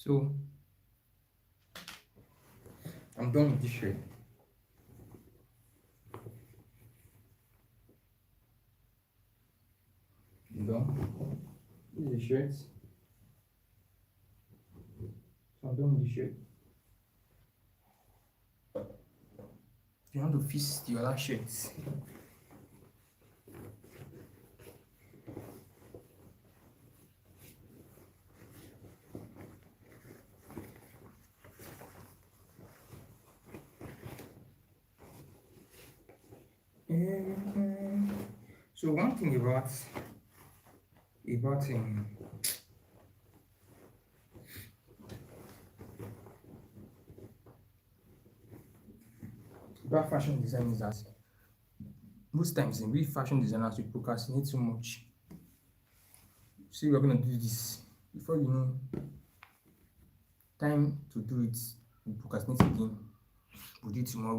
So I'm done with this shirt. I'm done. This is the shirt. So I'm done with the shirt. You want to fix the other shirts. So one thing about fashion design is that most times we fashion designers we procrastinate too much. Say we're gonna do this before you know time to do it, we procrastinate again. We'll do it tomorrow.